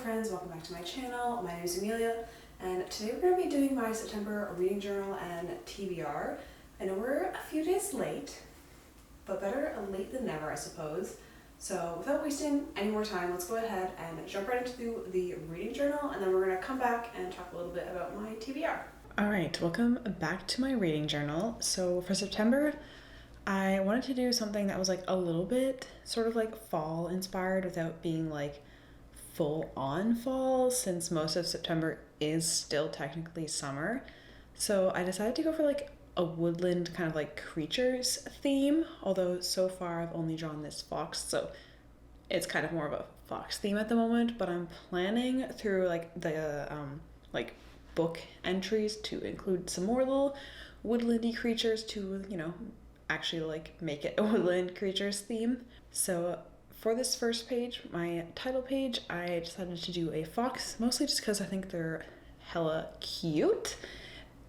friends, welcome back to my channel. My name is Amelia and today we're going to be doing my September reading journal and TBR. I know we're a few days late, but better late than never, I suppose. So without wasting any more time, let's go ahead and jump right into the reading journal, and then we're going to come back and talk a little bit about my TBR. Alright, welcome back to my reading journal. So for September, I wanted to do something that was like a little bit sort of like fall inspired without being like full on fall, since most of September is still technically summer. So I decided to go for like a woodland kind of like creatures theme, although so far I've only drawn this fox, so it's kind of more of a fox theme at the moment, but I'm planning through like the like book entries to include some more little woodlandy creatures to, you know, actually like make it a woodland creatures theme. So for this first page, my title page, I decided to do a fox, mostly just because I think they're hella cute.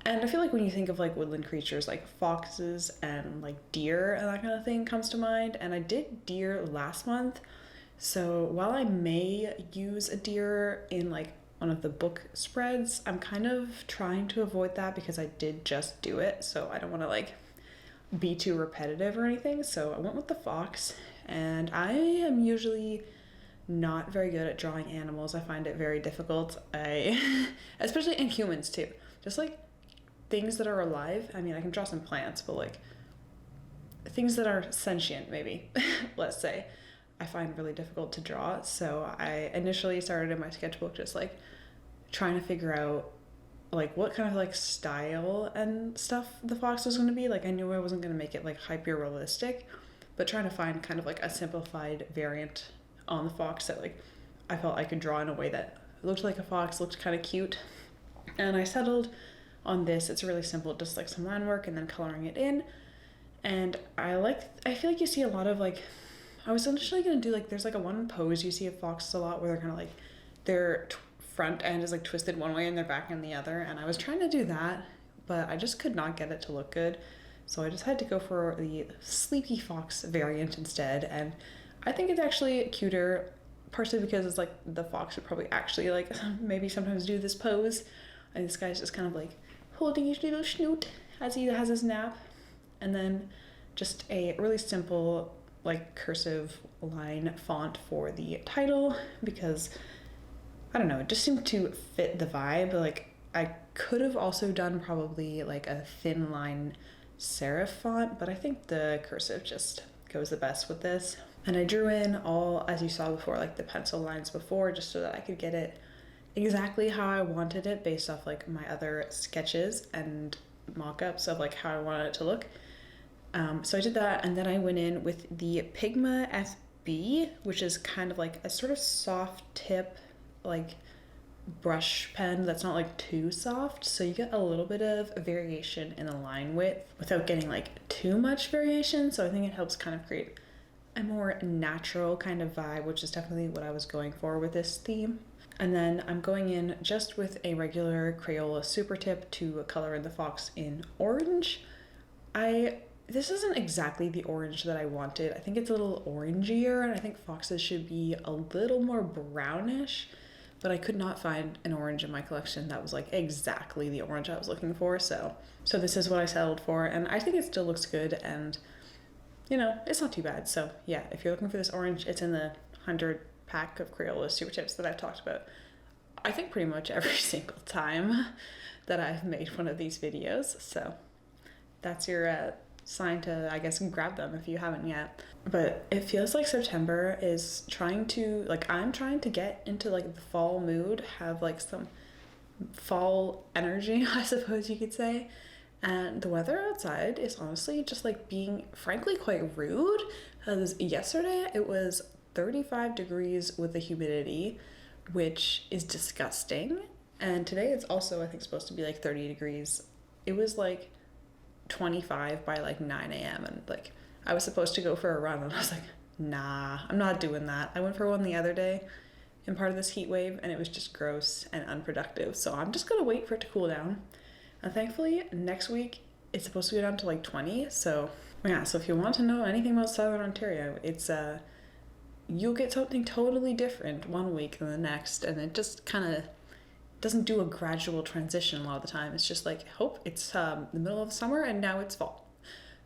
And I feel like when you think of like woodland creatures, like foxes and like deer and that kind of thing comes to mind. And I did deer last month. So while I may use a deer in like one of the book spreads, I'm kind of trying to avoid that because I did just do it. So I don't want to like be too repetitive or anything. So I went with the fox, and I am usually not very good at drawing animals. I find it very difficult. Especially in humans too. Just like things that are alive. I mean, I can draw some plants, but like things that are sentient, maybe, let's say, I find really difficult to draw. So I initially started in my sketchbook just like trying to figure out like what kind of like style and stuff the fox was going to be. Like I knew I wasn't going to make it like hyper realistic, but trying to find kind of like a simplified variant on the fox that like I felt I could draw in a way that looked like a fox, looked kind of cute. And I settled on this. It's really simple, just like some line work and then coloring it in. And I feel like you see a lot of like, I was initially going to do like, there's like a one pose you see of foxes a lot where they're kind of like, their front end is like twisted one way and their back end the other. And I was trying to do that, but I just could not get it to look good. So I just had to go for the sleepy fox variant instead. And I think it's actually cuter, partially because it's like the fox would probably actually like maybe sometimes do this pose. And this guy's just kind of like holding his little snoot as he has his nap. And then just a really simple like cursive line font for the title, because I don't know, it just seemed to fit the vibe. Like I could have also done probably like a thin line serif font, but I think the cursive just goes the best with this. And I drew in all, as you saw before, like the pencil lines before, just so that I could get it exactly how I wanted it based off like my other sketches and mock-ups of like how I wanted it to look. So I did that, and then I went in with the Pigma FB, which is kind of like a sort of soft tip like brush pen that's not like too soft, so you get a little bit of variation in the line width without getting like too much variation. So I think it helps kind of create a more natural kind of vibe, which is definitely what I was going for with this theme. And then I'm going in just with a regular Crayola super tip to color in the fox in orange. This isn't exactly the orange that I wanted. I think it's a little orangier, and I think foxes should be a little more brownish, but I could not find an orange in my collection that was like exactly the orange I was looking for. So this is what I settled for, and I think it still looks good, and you know, it's not too bad. So yeah, if you're looking for this orange, it's in the 100 pack of Crayola super tips that I've talked about, I think pretty much every single time that I've made one of these videos. So that's your sign to, I guess, grab them if you haven't yet. But it feels like September is trying to, like, I'm trying to get into like the fall mood, have like some fall energy, I suppose you could say. And the weather outside is honestly just like being frankly quite rude, because yesterday it was 35 degrees with the humidity, which is disgusting. And today it's also, I think, supposed to be like 30 degrees. It was like 25 by like 9 a.m. and like I was supposed to go for a run, and I was like, nah, I'm not doing that. I went for one the other day in part of this heat wave, and it was just gross and unproductive. So I'm just gonna wait for it to cool down. And thankfully next week it's supposed to go down to like 20. So yeah, so if you want to know anything about Southern Ontario, it's you'll get something totally different one week than the next, and it just kind of doesn't do a gradual transition a lot of the time. It's just like, hope it's the middle of summer and now it's fall.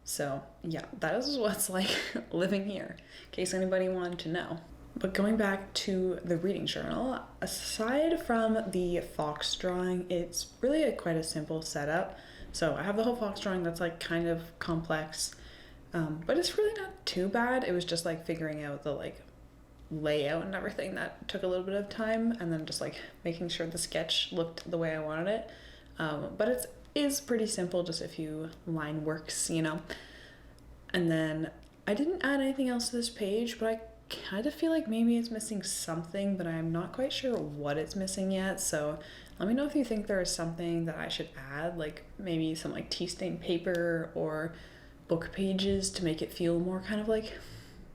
So yeah, that is what it's like living here, in case anybody wanted to know. But going back to the reading journal, aside from the fox drawing, it's really quite a simple setup. So I have the whole fox drawing that's like kind of complex, but it's really not too bad. It was just like figuring out the like layout and everything that took a little bit of time, and then just like making sure the sketch looked the way I wanted it. But it is pretty simple, just a few line works, you know. And then I didn't add anything else to this page, but I kind of feel like maybe it's missing something, but I'm not quite sure what it's missing yet. So let me know if you think there is something that I should add, like maybe some like tea stained paper or book pages to make it feel more kind of like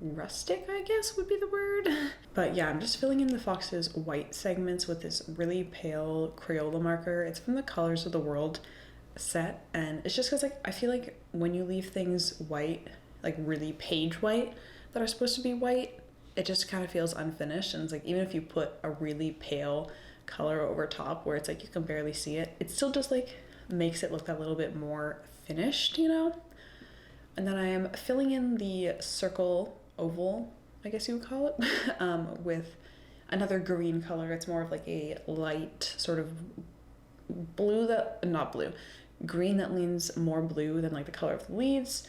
rustic, I guess would be the word. But yeah, I'm just filling in the fox's white segments with this really pale Crayola marker. It's from the Colors of the World set, and it's just because like I feel like when you leave things white, like really page white that are supposed to be white, it just kind of feels unfinished. And it's like, even if you put a really pale color over top where it's like you can barely see it, it still just like makes it look a little bit more finished, you know. And then I am filling in the circle oval, I guess you would call it, with another green color. It's more of like a light sort of green that leans more blue than like the color of the leaves,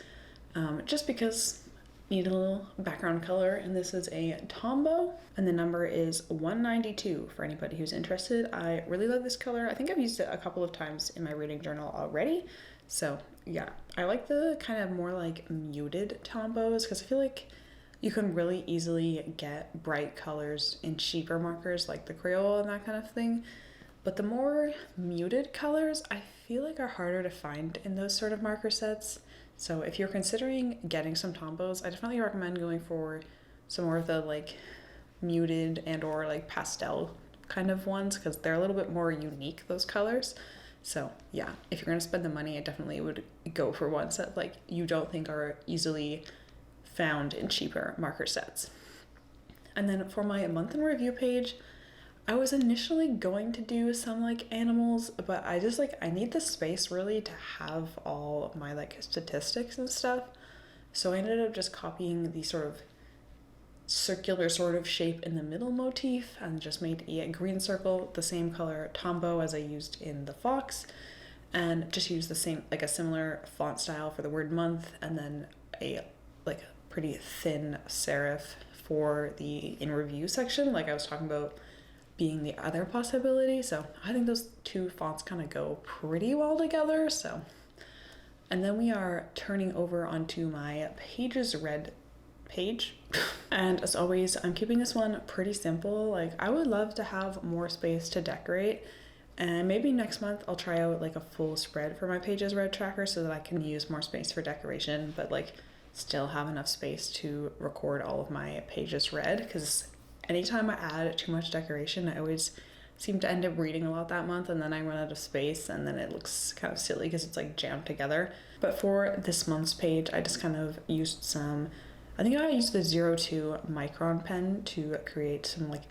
just because I need a little background color. And this is a Tombow, and the number is 192 for anybody who's interested. I really love this color. I think I've used it a couple of times in my reading journal already. So yeah, I like the kind of more like muted Tombows because I feel like you can really easily get bright colors in cheaper markers like the Crayola and that kind of thing. But the more muted colors, I feel like are harder to find in those sort of marker sets. So if you're considering getting some Tombows, I definitely recommend going for some more of the like muted and or like pastel kind of ones, because they're a little bit more unique, those colors. So yeah, if you're gonna spend the money, I definitely would go for ones that like you don't think are easily found in cheaper marker sets. And then for my month in review page, I was initially going to do some like animals, but I just like, I need the space really to have all my like statistics and stuff. So I ended up just copying the sort of circular sort of shape in the middle motif and just made a green circle, the same color Tombow as I used in the fox, and just used the same, like a similar font style for the word month, and then a like pretty thin serif for the in review section, like I was talking about being the other possibility. So I think those two fonts kind of go pretty well together. So, and then we are turning over onto my pages read page. And as always, I'm keeping this one pretty simple. Like I would love to have more space to decorate, and maybe next month I'll try out like a full spread for my pages read tracker so that I can use more space for decoration, but like still have enough space to record all of my pages read, because anytime I add too much decoration, I always seem to end up reading a lot that month, and then I run out of space, and then it looks kind of silly because it's like jammed together. But for this month's page, I just kind of used I think I used the 02 micron pen to create some like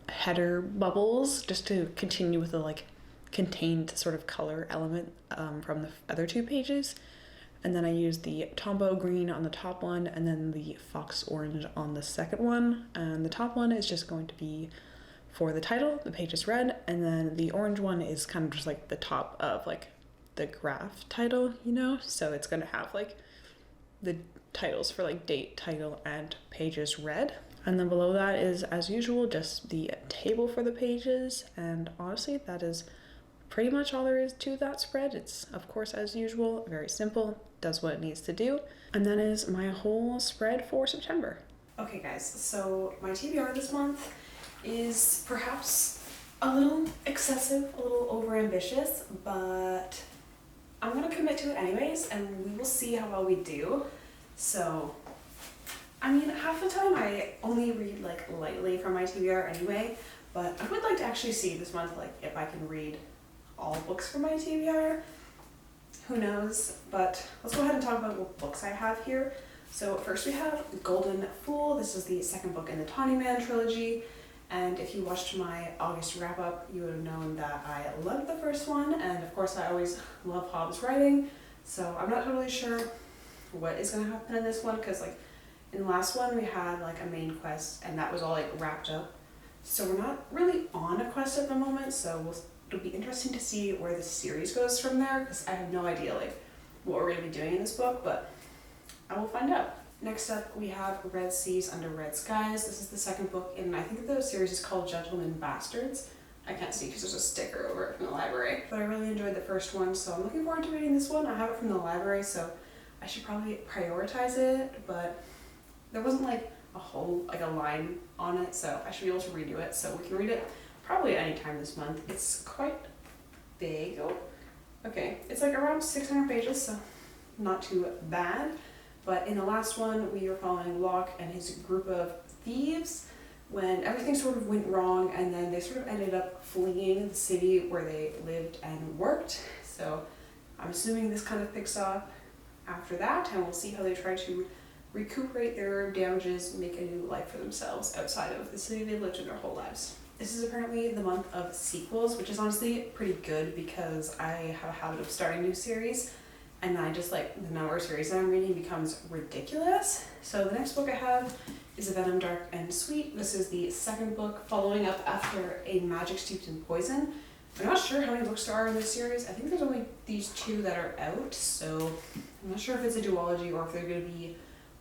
header bubbles, just to continue with the like contained sort of color element from the other two pages. And then I used the Tombow green on the top one, and then the fox orange on the second one. And the top one is just going to be for the title, the page is read, and then the orange one is kind of just like the top of like the graph title, you know? So it's gonna have like the titles for like date, title, and pages read. And then below that is, as usual, just the table for the pages. And honestly, that is pretty much all there is to that spread. It's, of course, as usual, very simple, does what it needs to do. And that is my whole spread for September. Okay guys, so my TBR this month is perhaps a little excessive, a little overambitious, but I'm gonna commit to it anyways, and we will see how well we do. So, I mean, half the time I only read like lightly from my TBR anyway, but I would like to actually see this month like if I can read all books from my TBR. Who knows? But let's go ahead and talk about what books I have here. So first we have Golden Fool. This is the second book in the Tawny Man trilogy. And if you watched my August wrap up, you would have known that I loved the first one. And of course I always love Hobb's writing. So I'm not totally sure what is going to happen in this one, because like in the last one we had like a main quest and that was all like wrapped up. So we're not really on a quest at the moment. So it'll be interesting to see where the series goes from there, because I have no idea like what we're going to be doing in this book, but I will find out. Next up, we have Red Seas Under Red Skies. This is the second book in, I think the series is called Gentlemen Bastards. I can't see because there's a sticker over it from the library. But I really enjoyed the first one, so I'm looking forward to reading this one. I have it from the library, so I should probably prioritize it, but there wasn't like a whole, like a line on it, so I should be able to redo it. So we can read it probably any time this month. It's quite big. Oh, okay. It's like around 600 pages, so not too bad. But in the last one, we were following Locke and his group of thieves when everything sort of went wrong, and then they sort of ended up fleeing the city where they lived and worked. So I'm assuming this kind of picks up after that, and we'll see how they try to recuperate their damages, make a new life for themselves outside of the city they lived in their whole lives. This is apparently the month of sequels, which is honestly pretty good because I have a habit of starting new series and I just like the number of series that I'm reading becomes ridiculous. So the next book I have is A Venom Dark and Sweet. This is the second book following up after A Magic Steeped in Poison. I'm not sure how many books there are in this series. I think there's only these 2 that are out, so I'm not sure if it's a duology or if they're going to be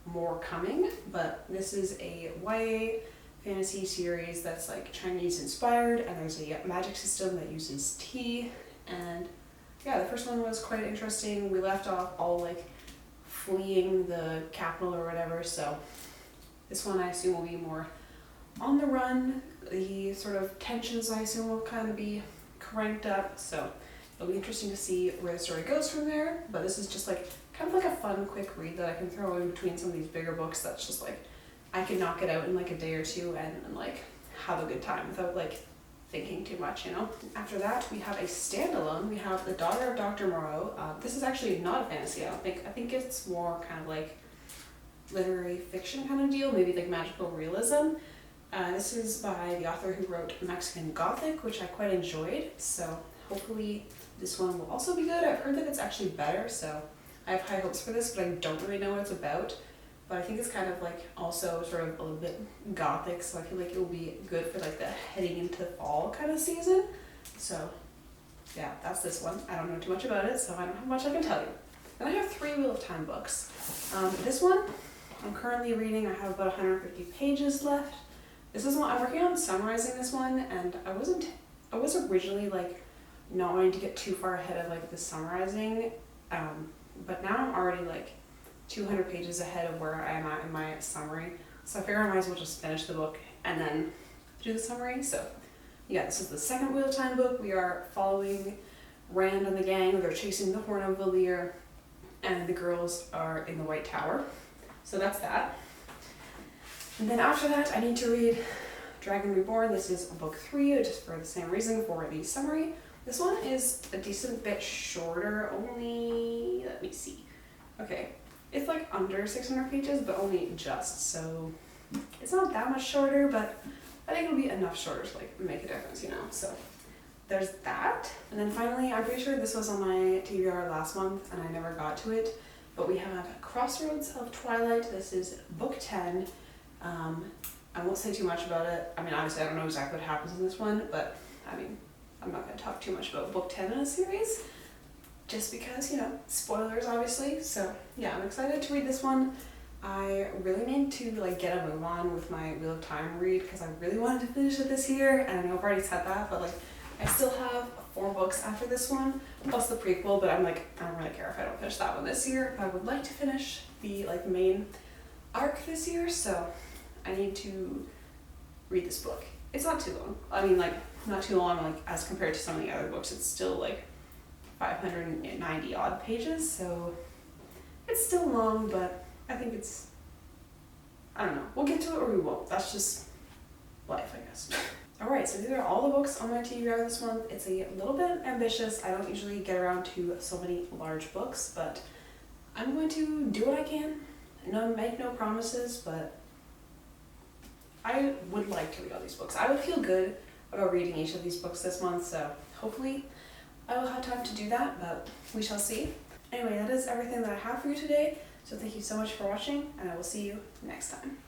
more coming, but this is a YA fantasy series that's like Chinese inspired, and there's a magic system that uses tea. And yeah, the first one was quite interesting. We left off all like fleeing the capital or whatever, so this one I assume will be more on the run. The sort of tensions I assume will kind of be cranked up, so it'll be interesting to see where the story goes from there. But this is just like kind of like a fun quick read that I can throw in between some of these bigger books that's just like I can knock it out in like a day or two and like have a good time without like thinking too much, you know? After that, we have a standalone. We have The Daughter of Dr. Moreau. This is actually not a fantasy, I don't think. I think it's more kind of like literary fiction kind of deal, maybe like magical realism. This is by the author who wrote Mexican Gothic, which I quite enjoyed, so hopefully this one will also be good. I've heard that it's actually better, so I have high hopes for this, but I don't really know what it's about. But I think it's kind of like also sort of a little bit gothic, so I feel like it will be good for like the heading into fall kind of season. So yeah, that's this one. I don't know too much about it, so I don't have much I can tell you. Then I have 3 Wheel of Time books. This one I'm currently reading. I have about 150 pages left. This is one I'm working on summarizing this one, and I was originally like not wanting to get too far ahead of like the summarizing, but now I'm already like 200 pages ahead of where I am at in my summary, so I figure I might as well just finish the book and then do the summary. So yeah, this is the second Wheel of Time book. We are following Rand and the gang. They're chasing the Horn of Valere, and the girls are in the White Tower. So that's that. And then after that, I need to read Dragon Reborn. This is book 3, just for the same reason for the summary. This one is a decent bit shorter, only, let me see. Okay, it's like under 600 pages, but only just, so it's not that much shorter, but I think it'll be enough shorter to like make a difference, you know, so there's that. And then finally, I'm pretty sure this was on my TBR last month and I never got to it, but we have Crossroads of Twilight. This is book 10. I won't say too much about it. I mean, obviously I don't know exactly what happens in this one, but I mean, I'm not going to talk too much about book 10 in a series, just because, you know, spoilers obviously. So yeah, I'm excited to read this one. I really need to like get a move on with my Wheel of Time read, because I really wanted to finish it this year, and I know I've already said that, but like I still have 4 books after this one, plus the prequel, but I'm like, I don't really care if I don't finish that one this year. I would like to finish the like main arc this year, so I need to read this book. It's not too long. I mean, like, not too long, like, as compared to some of the other books. It's still, like, 590 odd pages, so it's still long, but I think it's, I don't know. We'll get to it or we won't. That's just life, I guess. Alright, so these are all the books on my TBR this month. It's a little bit ambitious. I don't usually get around to so many large books, but I'm going to do what I can No, make no promises, but I would like to read all these books. I would feel good about reading each of these books this month, so hopefully I will have time to do that, but we shall see. Anyway, that is everything that I have for you today, so thank you so much for watching, and I will see you next time.